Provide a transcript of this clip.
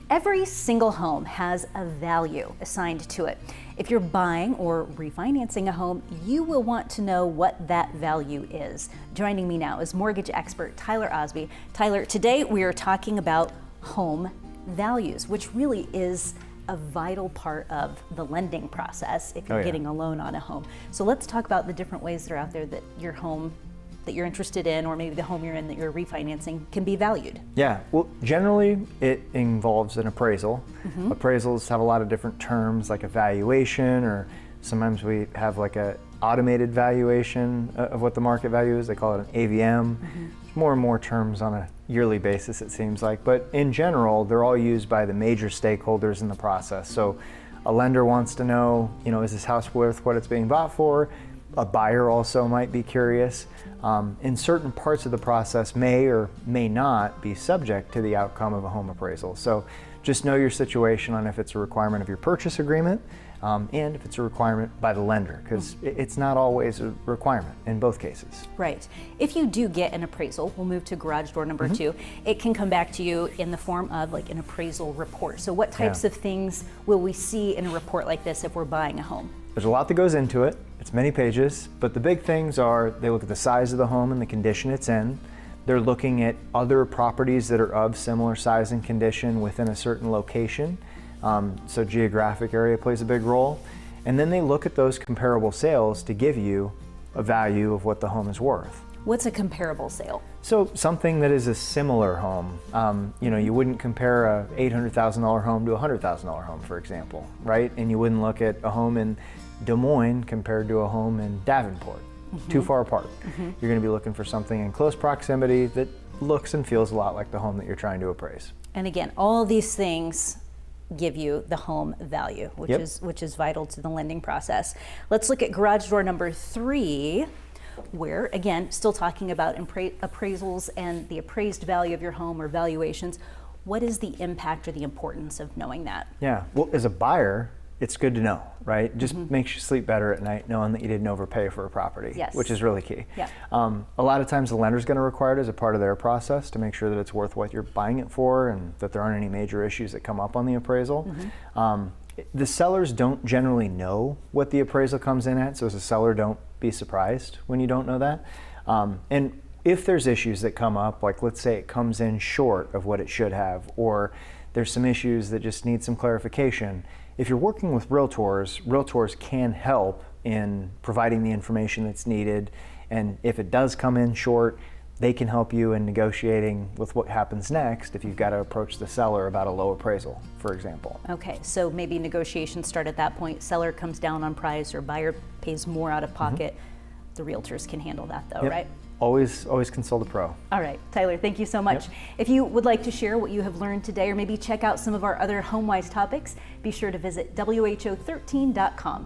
Every single home has a value assigned to it. If you're buying or refinancing a home, you will want to know what that value is. Joining me now is mortgage expert Tyler Osby. Tyler, today we are talking about home values, which really is a vital part of the lending process if you're getting a loan on a home. So let's talk about the different ways that are out there that your home that you're interested in, or maybe the home you're in that you're refinancing, can be valued. Yeah, well, generally it involves an appraisal. Appraisals have a lot of different terms, like a valuation, or sometimes we have like a automated valuation of what the market value is. They call it an AVM. More and more terms on a yearly basis, it seems like, but in general, they're all used by the major stakeholders in the process. So a lender wants to know, is this house worth what it's being bought for? A buyer also might be curious. In certain parts of the process may or may not be subject to the outcome of a home appraisal. So just know your situation on if it's a requirement of your purchase agreement and if it's a requirement by the lender, because it's not always a requirement in both cases. Right. If you do get an appraisal, we'll move to garage door number 2, it can come back to you in the form of like an appraisal report. So what types of things will we see in a report like this if we're buying a home? There's a lot that goes into it. It's many pages, but the big things are they look at the size of the home and the condition it's in. They're looking at other properties that are of similar size and condition within a certain location. So geographic area plays a big role. And then they look at those comparable sales to give you a value of what the home is worth. What's a comparable sale? So something that is a similar home. You wouldn't compare a $800,000 home to a $100,000 home, for example, right? And you wouldn't look at a home in Des Moines compared to a home in Davenport. Too far apart. You're going to be looking for something in close proximity that looks and feels a lot like the home that you're trying to appraise. And again, all these things give you the home value, which is vital to the lending process. Let's look at garage door number 3, where again, still talking about appraisals and the appraised value of your home or valuations. What is the impact or the importance of knowing that? Yeah, well, as a buyer, it's good to know, right? Just makes you sleep better at night knowing that you didn't overpay for a property, which is really key. A lot of times the lender's going to require it as a part of their process to make sure that it's worth what you're buying it for and that there aren't any major issues that come up on the appraisal. The sellers don't generally know what the appraisal comes in at, so as a seller, don't be surprised when you don't know that. And if there's issues that come up, like let's say it comes in short of what it should have, or there's some issues that just need some clarification, if you're working with realtors can help in providing the information that's needed, and if it does come in short, they can help you in negotiating with what happens next if you've got to approach the seller about a low appraisal, for example. Okay, so maybe negotiations start at that point, seller comes down on price or buyer pays more out of pocket. The realtors can handle that though, right? Always consult a pro. All right, Tyler, thank you so much. If you would like to share what you have learned today or maybe check out some of our other HomeWise topics, be sure to visit who13.com.